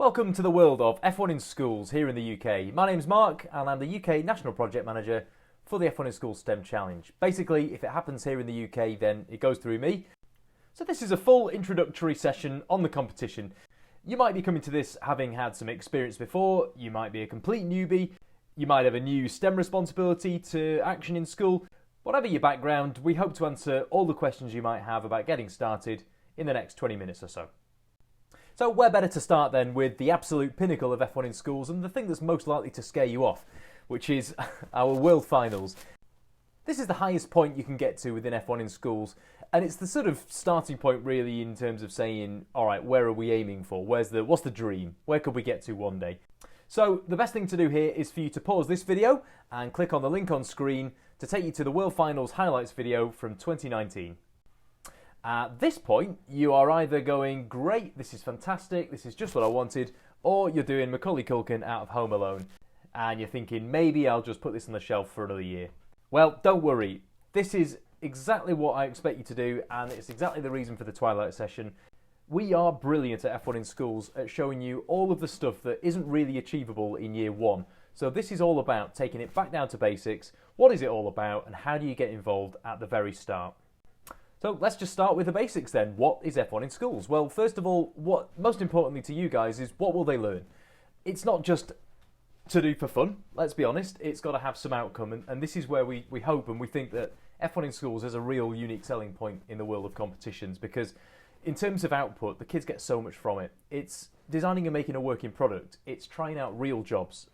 Welcome to the world of F1 in Schools here in the UK. My name's Mark and I'm the UK National Project Manager for the F1 in Schools STEM Challenge. Basically, if it happens here in the UK, then it goes through me. So this is a full introductory session on the competition. You might be coming to this having had some experience before, you might be a complete newbie, you might have a new STEM responsibility to action in school. Whatever your background, we hope to answer all the questions you might have about getting started in the next 20 minutes or so. So where better to start then with the absolute pinnacle of F1 in Schools and the thing that's most likely to scare you off, which is our World Finals. This is the highest point you can get to within F1 in Schools, and it's the sort of starting point really in terms of saying, alright, where are we aiming for? What's the dream? Where could we get to one day? So the best thing to do here is for you to pause this video and click on the link on screen to take you to the World Finals highlights video from 2019. At this point, you are either going, great, this is fantastic, this is just what I wanted, or you're doing Macaulay Culkin out of Home Alone, and you're thinking, maybe I'll just put this on the shelf for another year. Well, don't worry, this is exactly what I expect you to do, and it's exactly the reason for the Twilight Session. We are brilliant at F1 in Schools at showing you all of the stuff that isn't really achievable in year one. So this is all about taking it back down to basics. What is it all about, and how do you get involved at the very start? So let's just start with the basics then. What is F1 in Schools? Well, first of all, what most importantly to you guys is what will they learn? It's not just to do for fun, let's be honest. It's got to have some outcome, and this is where we hope and we think that F1 in Schools is a real unique selling point in the world of competitions, because in terms of output, the kids get so much from it. It's designing and making a working product. It's trying out real jobs.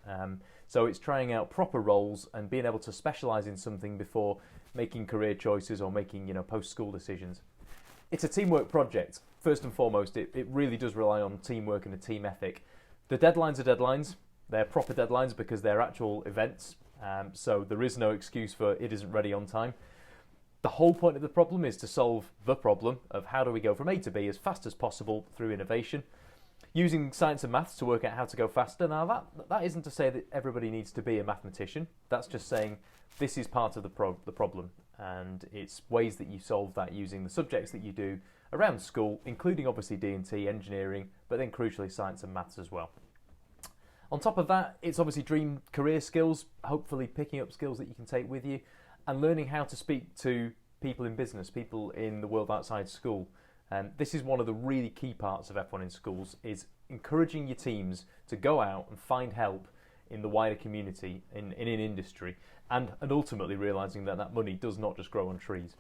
So it's trying out proper roles and being able to specialise in something before making career choices or making, post-school decisions. It's a teamwork project. First and foremost, it really does rely on teamwork and a team ethic. The deadlines are deadlines. They're proper deadlines because they're actual events. So there is no excuse for it isn't ready on time. The whole point of the problem is to solve the problem of how do we go from A to B as fast as possible through innovation. Using science and maths to work out how to go faster. Now that isn't to say that everybody needs to be a mathematician. That's just saying this is part of the problem, and it's ways that you solve that using the subjects that you do around school, including obviously D&T, engineering, but then crucially science and maths as well. On top of that, it's obviously dream career skills, hopefully picking up skills that you can take with you, and learning how to speak to people in business, people in the world outside school. This is one of the really key parts of F1 in Schools, is encouraging your teams to go out and find help in the wider community, in an industry, and ultimately realising that money does not just grow on trees.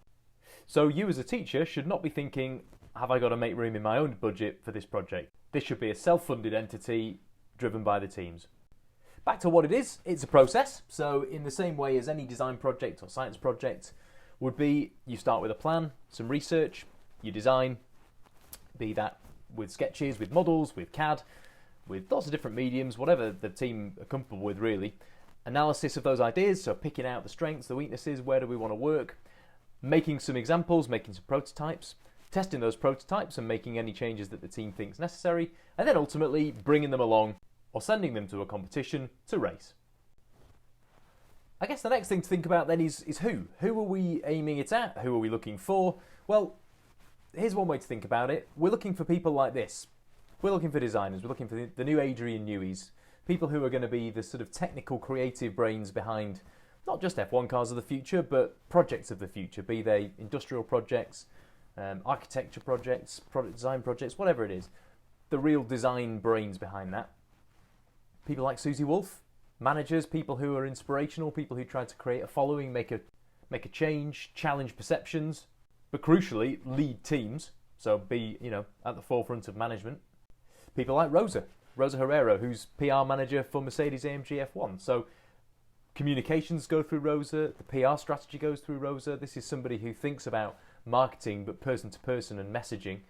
So you as a teacher should not be thinking, have I got to make room in my own budget for this project? This should be a self-funded entity driven by the teams. Back to what it is, it's a process. So in the same way as any design project or science project would be, you start with a plan, some research, you design, be that with sketches, with models, with CAD, with lots of different mediums, whatever the team are comfortable with really. Analysis of those ideas, so picking out the strengths, the weaknesses, where do we want to work, making some examples, making some prototypes, testing those prototypes and making any changes that the team thinks necessary, and then ultimately bringing them along or sending them to a competition to race. I guess the next thing to think about then is who? Who are we aiming it at? Who are we looking for? Well, here's one way to think about it. We're looking for people like this. We're looking for designers. We're looking for the new Adrian Neweys. People who are going to be the sort of technical, creative brains behind not just F1 cars of the future, but projects of the future, be they industrial projects, architecture projects, product design projects, whatever it is. The real design brains behind that. People like Susie Wolff, managers, people who are inspirational, people who try to create a following, make a change, challenge perceptions, but crucially, lead teams, so be, at the forefront of management. People like Rosa Herrera, who's PR manager for Mercedes-AMG F1. So communications go through Rosa, the PR strategy goes through Rosa. This is somebody who thinks about marketing, but person to person and messaging.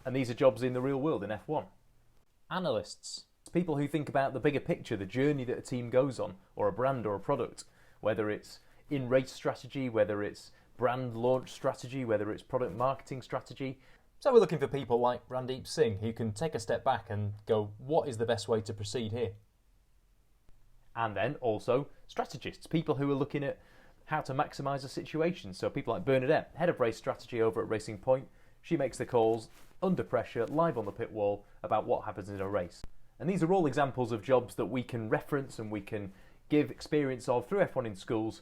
And these are jobs in the real world in F1. Analysts, people who think about the bigger picture, the journey that a team goes on, or a brand or a product, whether it's in-race strategy, whether it's brand launch strategy, whether it's product marketing strategy. So we're looking for people like Randeep Singh who can take a step back and go, what is the best way to proceed here? And then also strategists, people who are looking at how to maximise a situation. So people like Bernadette, head of race strategy over at Racing Point. She makes the calls under pressure, live on the pit wall, about what happens in a race. And these are all examples of jobs that we can reference and we can give experience of through F1 in Schools,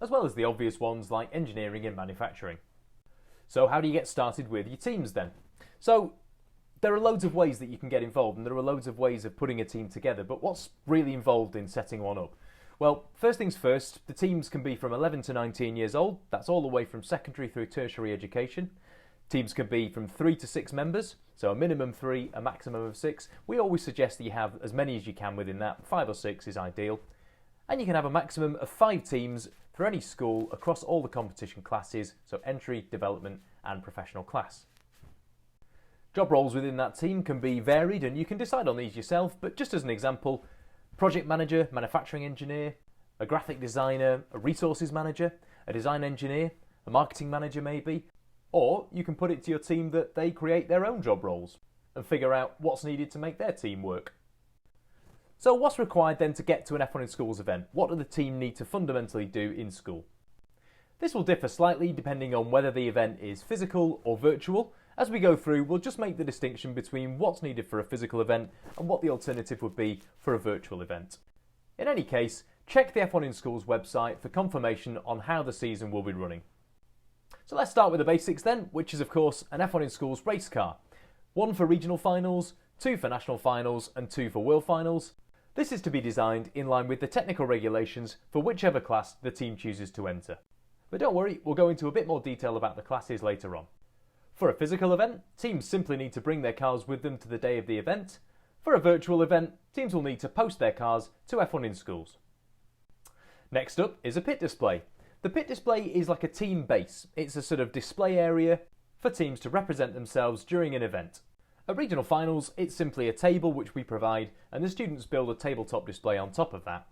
as well as the obvious ones like engineering and manufacturing. So how do you get started with your teams then? So there are loads of ways that you can get involved, and there are loads of ways of putting a team together, but what's really involved in setting one up? Well, first things first, the teams can be from 11 to 19 years old. That's all the way from secondary through tertiary education. Teams can be from 3 to 6 members, so a minimum 3, a maximum of 6. We always suggest that you have as many as you can within that. 5 or 6 is ideal. And you can have a maximum of 5 teams for any school across all the competition classes, so entry, development and professional class. Job roles within that team can be varied and you can decide on these yourself, but just as an example, project manager, manufacturing engineer, a graphic designer, a resources manager, a design engineer, a marketing manager maybe, or you can put it to your team that they create their own job roles and figure out what's needed to make their team work. So what's required then to get to an F1 in Schools event? What do the team need to fundamentally do in school? This will differ slightly depending on whether the event is physical or virtual. As we go through, we'll just make the distinction between what's needed for a physical event and what the alternative would be for a virtual event. In any case, check the F1 in Schools website for confirmation on how the season will be running. So let's start with the basics then, which is of course an F1 in Schools race car. 1 for regional finals, 2 for national finals and 2 for world finals. This is to be designed in line with the technical regulations for whichever class the team chooses to enter. But don't worry, we'll go into a bit more detail about the classes later on. For a physical event, teams simply need to bring their cars with them to the day of the event. For a virtual event, teams will need to post their cars to F1 in Schools. Next up is a pit display. The pit display is like a team base. It's a sort of display area for teams to represent themselves during an event. At regional finals, it's simply a table which we provide and the students build a tabletop display on top of that.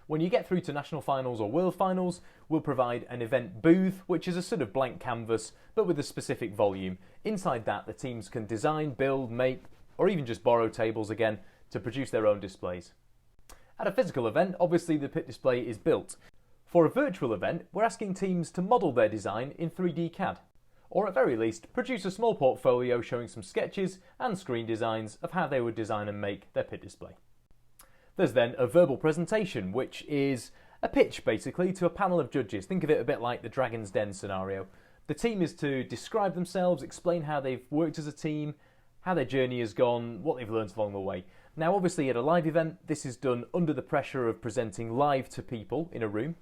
When you get through to national finals or world finals, we'll provide an event booth, which is a sort of blank canvas, but with a specific volume. Inside that, the teams can design, build, make, or even just borrow tables again to produce their own displays. At a physical event, obviously the pit display is built. For a virtual event, we're asking teams to model their design in 3D CAD, or at very least, produce a small portfolio showing some sketches and screen designs of how they would design and make their pit display. There's then a verbal presentation, which is a pitch basically to a panel of judges. Think of it a bit like the Dragon's Den scenario. The team is to describe themselves, explain how they've worked as a team, how their journey has gone, what they've learned along the way. Now obviously at a live event, this is done under the pressure of presenting live to people in a room.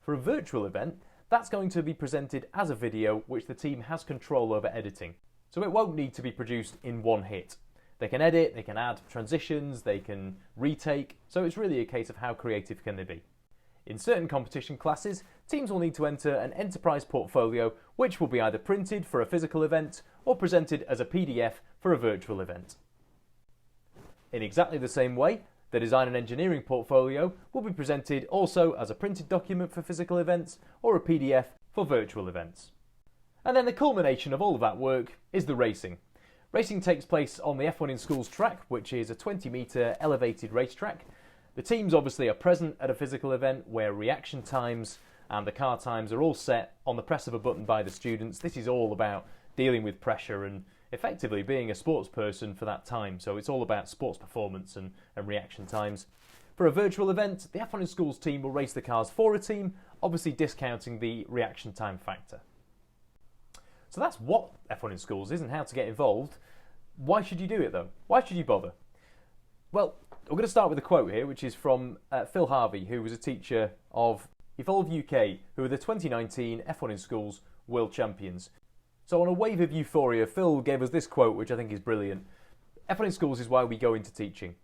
For a virtual event, that's going to be presented as a video which the team has control over editing. So it won't need to be produced in one hit. They can edit, they can add transitions, they can retake, so it's really a case of how creative can they be. In certain competition classes, teams will need to enter an enterprise portfolio which will be either printed for a physical event or presented as a PDF for a virtual event. In exactly the same way, the design and engineering portfolio will be presented also as a printed document for physical events or a PDF for virtual events. And then the culmination of all of that work is the racing. Racing takes place on the F1 in Schools track, which is a 20-metre elevated racetrack. The teams obviously are present at a physical event where reaction times and the car times are all set on the press of a button by the students. This is all about dealing with pressure and effectively being a sports person for that time. So it's all about sports performance and reaction times. For a virtual event, the F1 in Schools team will race the cars for a team, obviously discounting the reaction time factor. So that's what F1 in Schools is and how to get involved. Why should you do it though? Why should you bother? Well, we're going to start with a quote here, which is from Phil Harvey, who was a teacher of Evolve UK, who are the 2019 F1 in Schools World Champions. So on a wave of euphoria, Phil gave us this quote, which I think is brilliant. F1 in Schools is why we go into teaching.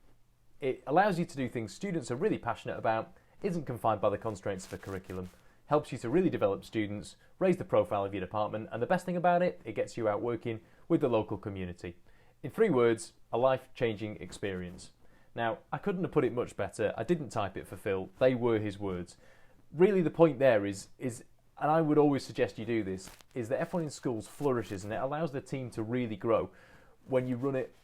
It allows you to do things students are really passionate about, isn't confined by the constraints of a curriculum, helps you to really develop students, raise the profile of your department, and the best thing about it, it gets you out working with the local community. In 3 words, a life-changing experience. Now, I couldn't have put it much better. I didn't type it for Phil. They were his words. Really, the point there is, and I would always suggest you do this, is that F1 in Schools flourishes and it allows the team to really grow when you run it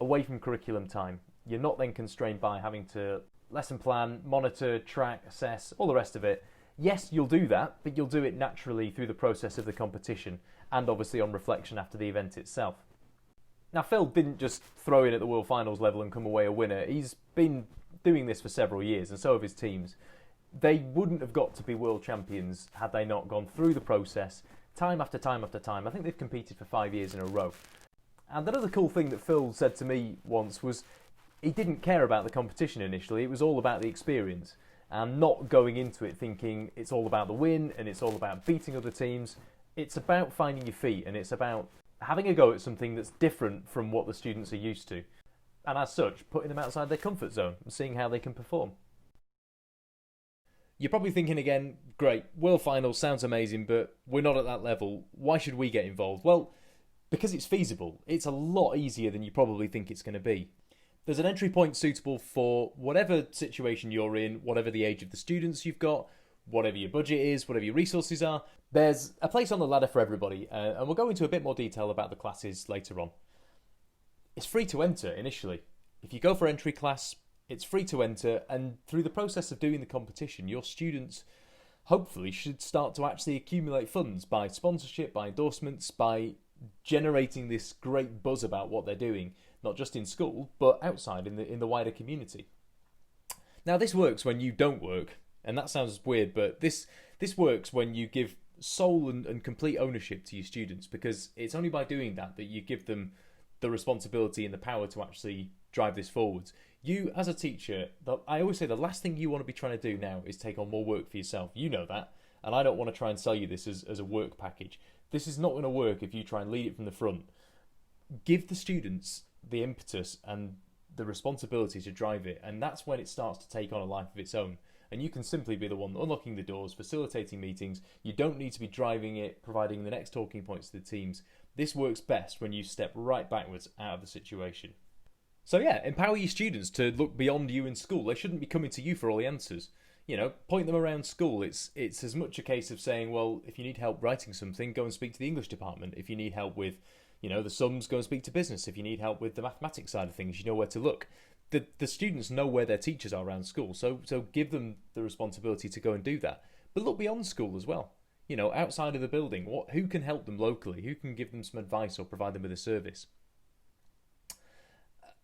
away from curriculum time. You're not then constrained by having to lesson plan, monitor, track, assess, all the rest of it. Yes, you'll do that, but you'll do it naturally through the process of the competition and obviously on reflection after the event itself. Now, Phil didn't just throw in at the World Finals level and come away a winner. He's been doing this for several years, and so have his teams. They wouldn't have got to be world champions had they not gone through the process time after time after time. I think they've competed for 5 years in a row. And another cool thing that Phil said to me once was he didn't care about the competition initially. It was all about the experience, and not going into it thinking it's all about the win and it's all about beating other teams. It's about finding your feet, and it's about having a go at something that's different from what the students are used to, and as such putting them outside their comfort zone and seeing how they can perform. You're probably thinking again, great, World Finals sounds amazing, but we're not at that level. Why should we get involved? Well, because it's feasible. It's a lot easier than you probably think it's going to be. There's an entry point suitable for whatever situation you're in, whatever the age of the students you've got, whatever your budget is, whatever your resources are. There's a place on the ladder for everybody, and we'll go into a bit more detail about the classes later on. It's free to enter initially. If you go for entry class, it's free to enter, and through the process of doing the competition, your students hopefully should start to actually accumulate funds by sponsorship, by endorsements, by generating this great buzz about what they're doing, not just in school, but outside in the wider community. Now, this works when you don't work, and that sounds weird, but this works when you give sole and complete ownership to your students, because it's only by doing that that you give them the responsibility and the power to actually drive this forwards. You, as a teacher, I always say the last thing you want to be trying to do now is take on more work for yourself. You know that, and I don't want to try and sell you this as a work package. This is not going to work if you try and lead it from the front. Give the students the impetus and the responsibility to drive it, and that's when it starts to take on a life of its own. And you can simply be the one unlocking the doors, facilitating meetings. You don't need to be driving it, providing the next talking points to the teams. This works best when you step right backwards out of the situation. So yeah, empower your students to look beyond you in school. They shouldn't be coming to you for all the answers. You know, point them around school. It's as much a case of saying, well, if you need help writing something, go and speak to the English department. If you need help with, the sums, go and speak to business. If you need help with the mathematics side of things, you know where to look. The students know where their teachers are around school, so give them the responsibility to go and do that. But look beyond school as well. Outside of the building, who can help them locally? Who can give them some advice or provide them with a service?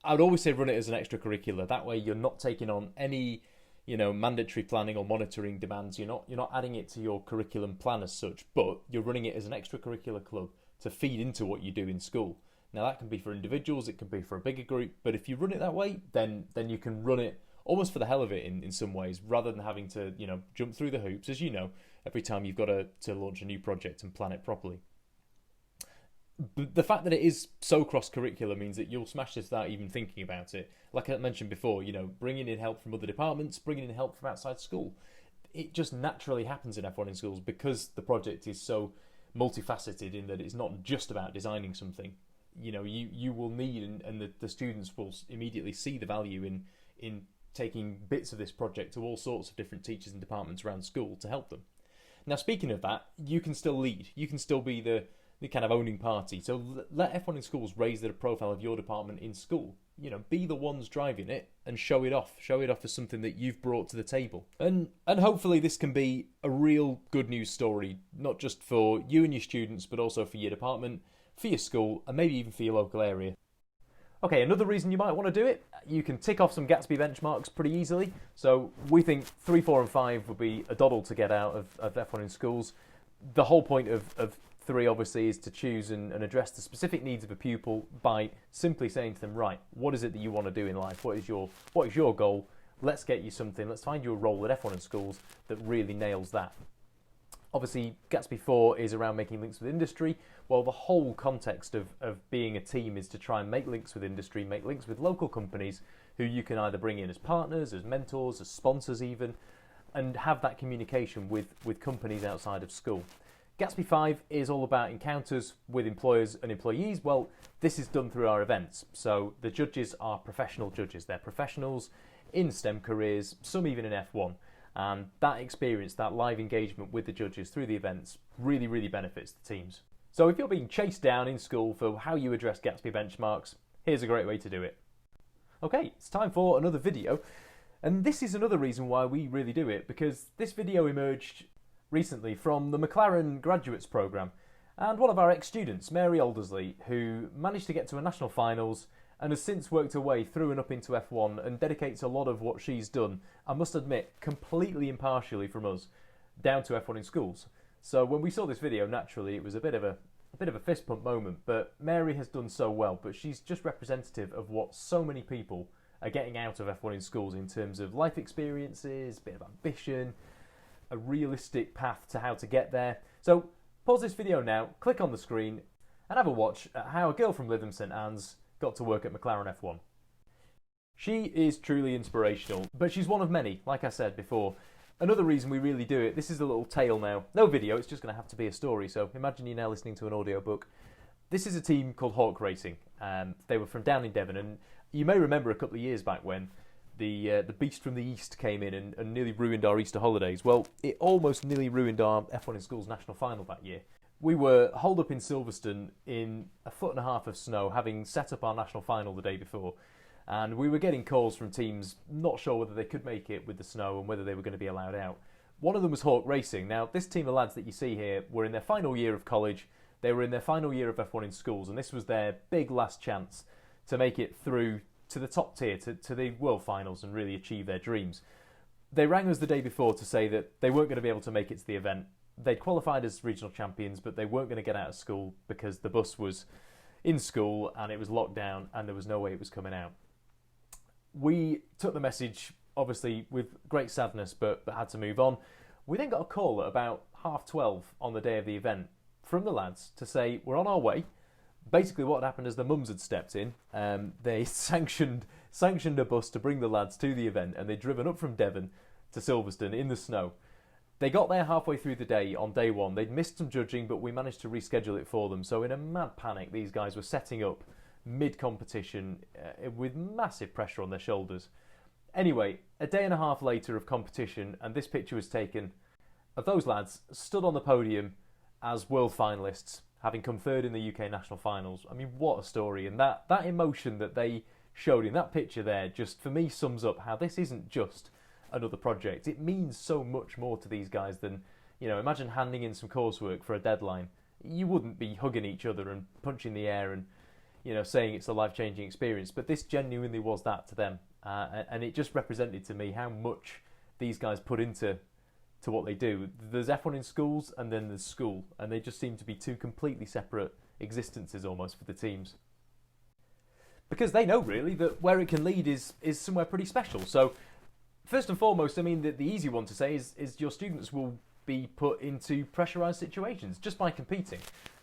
I would always say run it as an extracurricular. That way you're not taking on any, mandatory planning or monitoring demands. You're not adding it to your curriculum plan as such, but you're running it as an extracurricular club to feed into what you do in school. Now that can be for individuals, it can be for a bigger group, but if you run it that way, then you can run it almost for the hell of it in some ways, rather than having to, jump through the hoops, as you know, every time you've got to launch a new project and plan it properly. But the fact that it is so cross-curricular means that you'll smash this without even thinking about it. Like I mentioned before, bringing in help from other departments, bringing in help from outside school. It just naturally happens in F1 in schools because the project is so multifaceted in that it's not just about designing something. You will need, and the students will immediately see the value in taking bits of this project to all sorts of different teachers and departments around school to help them. Now, speaking of that, you can still lead. You can still be the kind of owning party. So let F1 in schools raise the profile of your department in school. Be the ones driving it and show it off. Show it off as something that you've brought to the table. And hopefully this can be a real good news story, not just for you and your students, but also for your department, for your school, and maybe even for your local area. Okay, another reason you might want to do it, you can tick off some Gatsby benchmarks pretty easily. So we think 3, 4 and 5 would be a doddle to get out of F1 in schools. The whole point of 3 obviously is to choose and address the specific needs of a pupil by simply saying to them, right, what is it that you want to do in life? What is your goal? Let's get you something. Let's find you a role at F1 in schools that really nails that. Obviously, Gatsby 4 is around making links with industry. Well, the whole context of being a team is to try and make links with industry, make links with local companies who you can either bring in as partners, as mentors, as sponsors even, and have that communication with companies outside of school. Gatsby 5 is all about encounters with employers and employees. Well, this is done through our events. So the judges are professional judges. They're professionals in STEM careers, some even in F1. And that experience, that live engagement with the judges through the events really, really benefits the teams. So if you're being chased down in school for how you address Gatsby benchmarks, here's a great way to do it. Okay, it's time for another video. And this is another reason why we really do it, because this video emerged recently from the McLaren Graduates Programme. and one of our ex-students, Mary Aldersley, who managed to get to a national finals and has since worked her way through and up into F1 and dedicates a lot of what she's done, I must admit, completely impartially from us, down to F1 in schools. So when we saw this video, naturally it was a bit of a fist pump moment, but Mary has done so well, but she's just representative of what so many people are getting out of F1 in schools in terms of life experiences, a bit of ambition, a realistic path to how to get there. So pause this video now, click on the screen and have a watch at how a girl from Lytham St Anne's got to work at McLaren F1. She is truly inspirational, but she's one of many, like I said before. Another reason we really do it, this is a little tale now. No video, it's just going to have to be a story, so imagine you're now listening to an audiobook. This is a team called Hawk Racing. They were from down in Devon, and you may remember a couple of years back when the beast from the east came in and nearly ruined our Easter holidays. Well, it almost nearly ruined our F1 in Schools national final that year. We were holed up in Silverstone in 1.5 foot of snow, having set up our national final the day before. And we were getting calls from teams not sure whether they could make it with the snow and whether they were going to be allowed out. One of them was Hawk Racing. Now, this team of lads that you see here were in their final year of college. They were in their final year of F1 in schools, and this was their big last chance to make it through to the top tier, to the World Finals, and really achieve their dreams. They rang us the day before to say that they weren't going to be able to make it to the event. They'd qualified as regional champions, but they weren't going to get out of school because the bus was in school and it was locked down and there was no way it was coming out. We took the message, obviously, with great sadness, but had to move on. We then got a call at about 12:30 on the day of the event from the lads to say, we're on our way. Basically what had happened is the mums had stepped in. They sanctioned a bus to bring the lads to the event, and they'd driven up from Devon to Silverstone in the snow. They got there halfway through the day on day one. They'd missed some judging, but we managed to reschedule it for them. So in a mad panic, these guys were setting up mid-competition with massive pressure on their shoulders. Anyway, a day and a half later of competition, and this picture was taken of those lads stood on the podium as world finalists, having come third in the UK national finals. I mean, what a story. And that emotion that they showed in that picture there just, for me, sums up how this isn't just another project. It means so much more to these guys than, imagine handing in some coursework for a deadline. You wouldn't be hugging each other and punching the air and, saying it's a life-changing experience. But this genuinely was that to them. And it just represented to me how much these guys put into what they do. There's F1 in schools and then there's school. And they just seem to be two completely separate existences almost for the teams. Because they know, really, that where it can lead is somewhere pretty special. So, first and foremost, I mean, the easy one to say is your students will be put into pressurised situations just by competing.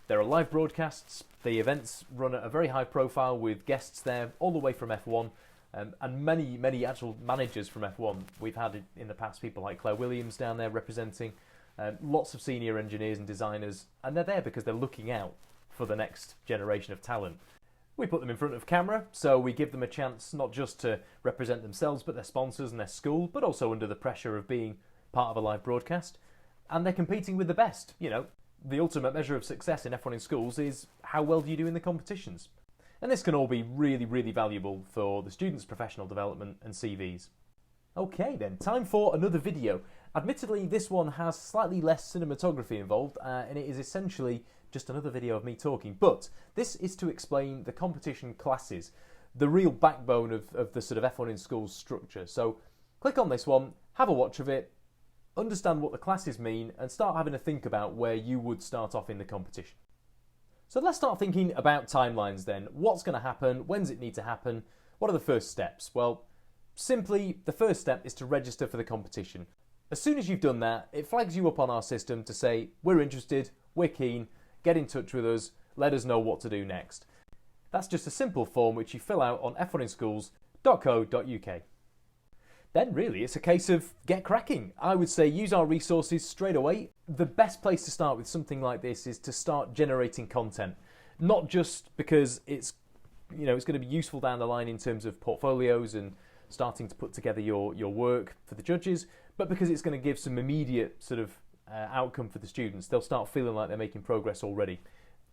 There are live broadcasts, the events run at a very high profile with guests there all the way from F1 and many actual managers from F1. We've had in the past people like Claire Williams down there representing, lots of senior engineers and designers, and they're there because they're looking out for the next generation of talent. We put them in front of camera, so we give them a chance not just to represent themselves but their sponsors and their school, but also under the pressure of being part of a live broadcast. And they're competing with the best. The ultimate measure of success in F1 in schools is how well do you do in the competitions. And this can all be really, really valuable for the students' professional development and CVs. Okay then, time for another video. Admittedly, this one has slightly less cinematography involved, and it is essentially just another video of me talking, but this is to explain the competition classes, the real backbone of the sort of F1 in schools structure. So click on this one, have a watch of it, understand what the classes mean, and start having a think about where you would start off in the competition. So let's start thinking about timelines then. What's going to happen? When does it need to happen? What are the first steps? Well, simply, the first step is to register for the competition. As soon as you've done that, it flags you up on our system to say, we're interested, we're keen, get in touch with us, let us know what to do next. That's just a simple form which you fill out on f1inschools.co.uk. Then really it's a case of get cracking. I would say use our resources straight away. The best place to start with something like this is to start generating content. Not just because it's going to be useful down the line in terms of portfolios and starting to put together your work for the judges, but because it's going to give some immediate sort of outcome for the students. They'll start feeling like they're making progress already.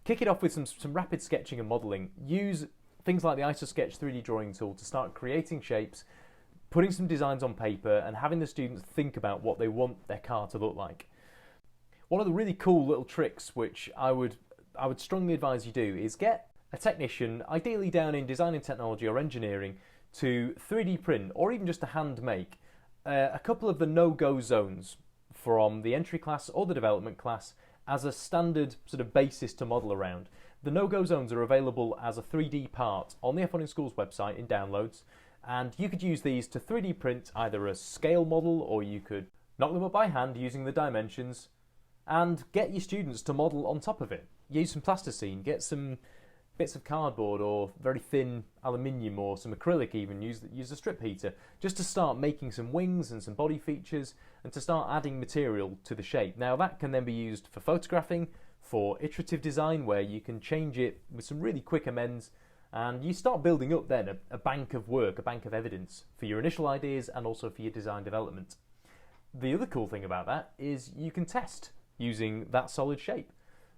Kick it off with some rapid sketching and modelling. Use things like the IsoSketch 3D drawing tool to start creating shapes, putting some designs on paper and having the students think about what they want their car to look like. One of the really cool little tricks which I would I would strongly advise you do is get a technician, ideally down in design and technology or engineering, to 3D print or even just to hand make a couple of the no-go zones from the entry class or the development class as a standard sort of basis to model around. The no-go zones are available as a 3D part on the F1 in Schools website in downloads, and you could use these to 3D print either a scale model, or you could knock them up by hand using the dimensions and get your students to model on top of it. Use some plasticine, get some bits of cardboard or very thin aluminium or some acrylic even, use a strip heater, just to start making some wings and some body features and to start adding material to the shape. Now that can then be used for photographing, for iterative design where you can change it with some really quick amends, and you start building up then a bank of work, a bank of evidence for your initial ideas and also for your design development. The other cool thing about that is you can test using that solid shape.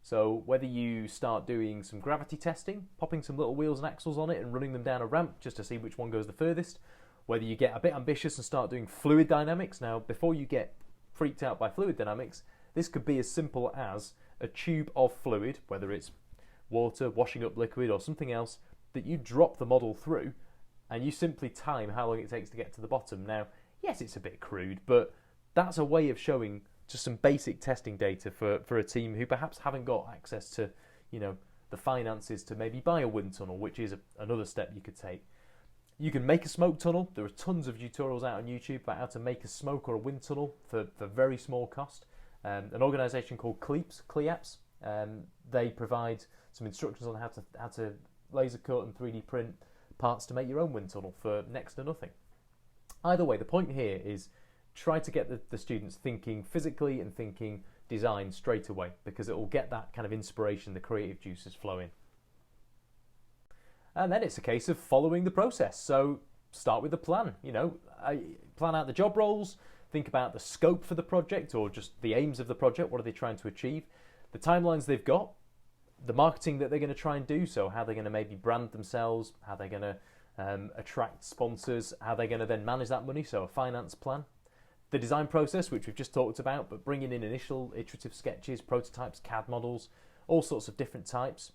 So whether you start doing some gravity testing, popping some little wheels and axles on it and running them down a ramp just to see which one goes the furthest, whether you get a bit ambitious and start doing fluid dynamics. Now, before you get freaked out by fluid dynamics, this could be as simple as a tube of fluid, whether it's water, washing up liquid or something else, that you drop the model through and you simply time how long it takes to get to the bottom. Now, yes, it's a bit crude, but that's a way of showing just some basic testing data for a team who perhaps haven't got access to, the finances to maybe buy a wind tunnel, which is another step you could take. You can make a smoke tunnel. There are tons of tutorials out on YouTube about how to make a smoke or a wind tunnel for very small cost. An organisation called Cleaps, they provide some instructions on how to laser cut and 3D print parts to make your own wind tunnel for next to nothing. Either way, the point here is try to get the students thinking physically and thinking design straight away, because it will get that kind of inspiration, the creative juices flowing. And then it's a case of following the process. So start with the plan, plan out the job roles, think about the scope for the project or just the aims of the project, what are they trying to achieve, the timelines they've got, the marketing that they're going to try and do, so how they're going to maybe brand themselves, how they're going to attract sponsors, how they're going to then manage that money, so a finance plan. The design process, which we've just talked about, but bringing in initial iterative sketches, prototypes, CAD models, all sorts of different types.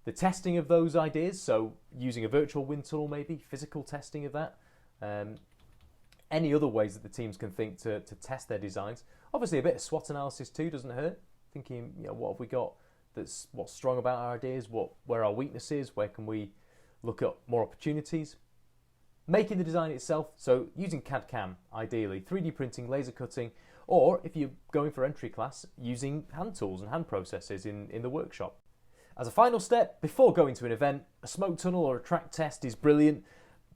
The testing of those ideas, so using a virtual wind tunnel maybe, physical testing of that. Any other ways that the teams can think to test their designs. Obviously a bit of SWOT analysis too doesn't hurt. Thinking, what have we got what's strong about our ideas, where our weakness is, where can we look at more opportunities. Making the design itself, so using CAD-CAM ideally, 3D printing, laser cutting, or if you're going for entry class, using hand tools and hand processes in the workshop. As a final step, before going to an event, a smoke tunnel or a track test is brilliant.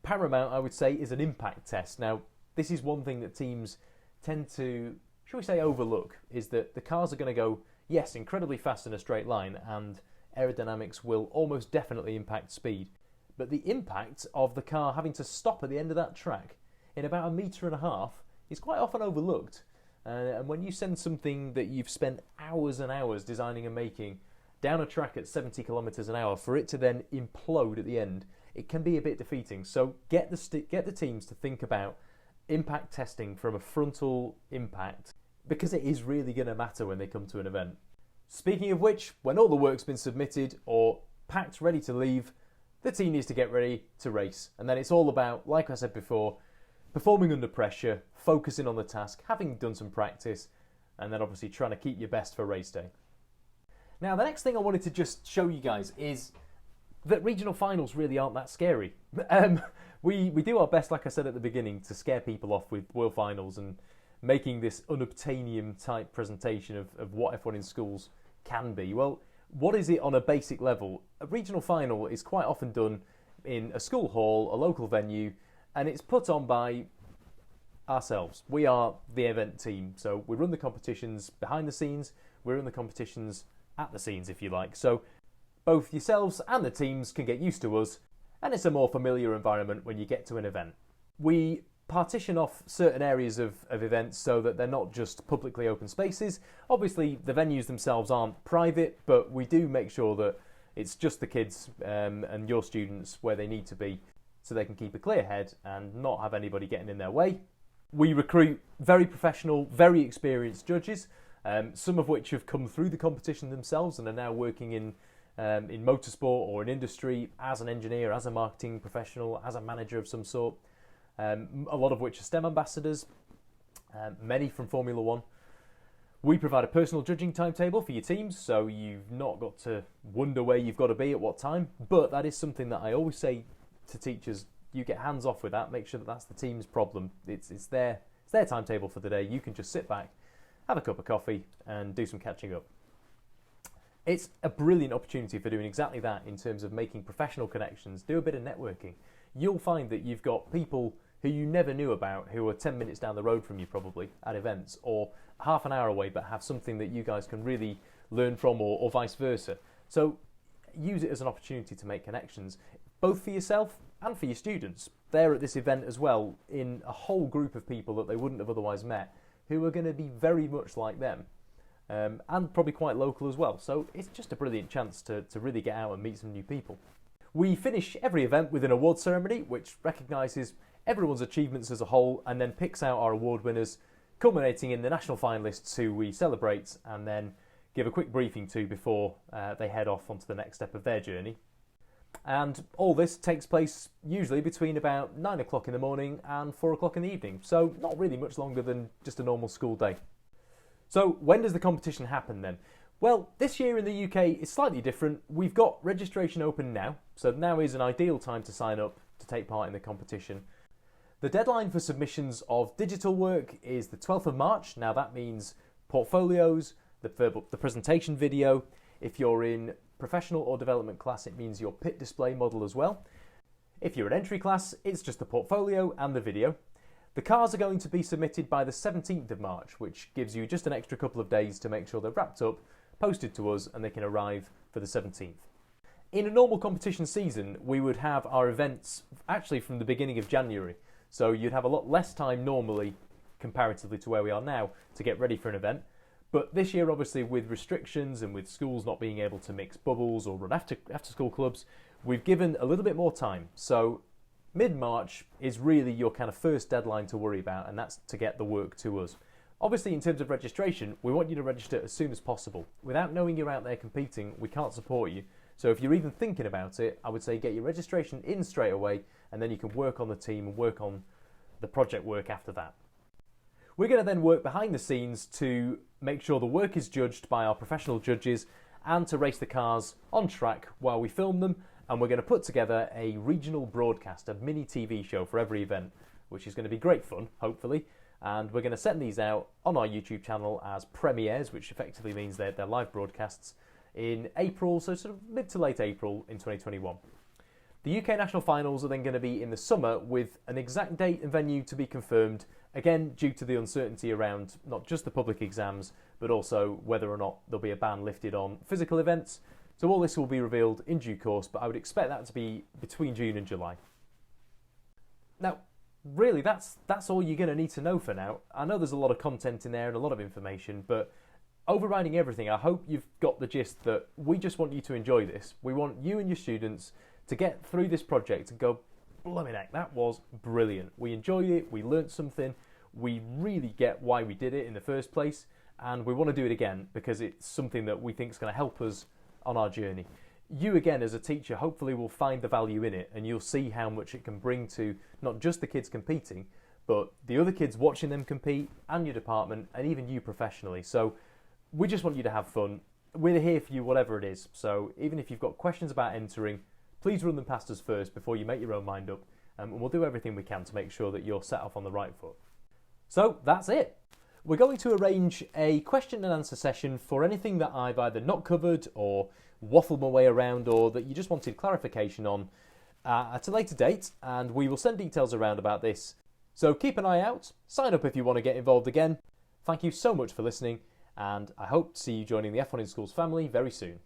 Paramount, I would say, is an impact test. Now, this is one thing that teams tend to, shall we say, overlook, is that the cars are going to go, yes, incredibly fast in a straight line, and aerodynamics will almost definitely impact speed. But the impact of the car having to stop at the end of that track in about 1.5 meters is quite often overlooked. And when you send something that you've spent hours and hours designing and making down a track at 70 kilometers an hour, for it to then implode at the end, it can be a bit defeating. So get the teams to think about impact testing from a frontal impact, because it is really going to matter when they come to an event. Speaking of which, when all the work's been submitted or packed ready to leave, the team needs to get ready to race. And then it's all about, like I said before, performing under pressure, focusing on the task, having done some practice, and then obviously trying to keep your best for race day. Now, the next thing I wanted to just show you guys is that regional finals really aren't that scary. We do our best, like I said at the beginning, to scare people off with World Finals and making this unobtainium type presentation of what F1 in Schools can be. Well, what is it on a basic level? A regional final is quite often done in a school hall, a local venue, and it's put on by ourselves. We are the event team, so we run the competitions behind the scenes, we run the competitions at the scenes, if you like. So both yourselves and the teams can get used to us, and it's a more familiar environment when you get to an event. We partition off certain areas of events so that they're not just publicly open spaces. Obviously, the venues themselves aren't private, but we do make sure that it's just the kids and your students where they need to be, so they can keep a clear head and not have anybody getting in their way. We recruit very professional, very experienced judges, some of which have come through the competition themselves and are now working in in motorsport or in industry, as an engineer, as a marketing professional, as a manager of some sort, a lot of which are STEM ambassadors, many from Formula One. We provide a personal judging timetable for your teams, so you've not got to wonder where you've got to be at what time, but that is something that I always say to teachers, you get hands off with that, make sure that that's the team's problem. It's their timetable for the day. You can just sit back, have a cup of coffee and do some catching up. It's a brilliant opportunity for doing exactly that in terms of making professional connections, do a bit of networking. You'll find that you've got people who you never knew about who are 10 minutes down the road from you probably at events, or half an hour away but have something that you guys can really learn from, or vice versa. So use it as an opportunity to make connections, both for yourself and for your students. They're at this event as well in a whole group of people that they wouldn't have otherwise met, who are going to be very much like them, and probably quite local as well. So it's just a brilliant chance to really get out and meet some new people. We finish every event with an award ceremony which recognises everyone's achievements as a whole and then picks out our award winners, culminating in the national finalists who we celebrate and then give a quick briefing to before they head off onto the next step of their journey. And all this takes place usually between about 9 o'clock in the morning and 4 o'clock in the evening, so not really much longer than just a normal school day. So when does the competition happen then? Well, this year in the UK is slightly different. We've got registration open now, so now is an ideal time to sign up to take part in the competition. The deadline for submissions of digital work is the 12th of March. Now that means portfolios, the presentation video. If you're in professional or development class, it means your pit display model as well. If you're an entry class, it's just the portfolio and the video. The cars are going to be submitted by the 17th of March, which gives you just an extra couple of days to make sure they're wrapped up, posted to us, and they can arrive for the 17th. In a normal competition season, we would have our events actually from the beginning of January. So you'd have a lot less time normally, comparatively to where we are now, to get ready for an event. But this year, obviously, with restrictions and with schools not being able to mix bubbles or run after-school clubs, we've given a little bit more time. So mid-March is really your kind of first deadline to worry about, and that's to get the work to us. Obviously, in terms of registration, we want you to register as soon as possible. Without knowing you're out there competing, we can't support you. So if you're even thinking about it, I would say get your registration in straight away, and then you can work on the team and work on the project work after that. We're going to then work behind the scenes to make sure the work is judged by our professional judges and to race the cars on track while we film them, and we're going to put together a regional broadcast, a mini TV show for every event, which is going to be great fun, hopefully, and we're going to send these out on our YouTube channel as premieres, which effectively means they're live broadcasts, in April, so sort of mid to late April in 2021. The UK National Finals are then going to be in the summer with an exact date and venue to be confirmed, again due to the uncertainty around not just the public exams, but also whether or not there'll be a ban lifted on physical events. So all this will be revealed in due course, but I would expect that to be between June and July. Now, really, that's all you're going to need to know for now. I know there's a lot of content in there and a lot of information, but overriding everything, I hope you've got the gist that we just want you to enjoy this. We want you and your students to get through this project and go, blimey heck, that was brilliant. We enjoyed it, we learnt something, we really get why we did it in the first place, and we want to do it again because it's something that we think is going to help us on our journey. You again as a teacher hopefully will find the value in it, and you'll see how much it can bring to not just the kids competing, but the other kids watching them compete, and your department, and even you professionally. So we just want you to have fun. We're here for you whatever it is, so even if you've got questions about entering, please run them past us first before you make your own mind up, and we'll do everything we can to make sure that you're set off on the right foot. So that's it. We're going to arrange a question and answer session for anything that I've either not covered or waffled my way around, or that you just wanted clarification on at a later date, and we will send details around about this. So keep an eye out, sign up if you want to get involved again. Thank you so much for listening, and I hope to see you joining the F1 in Schools family very soon.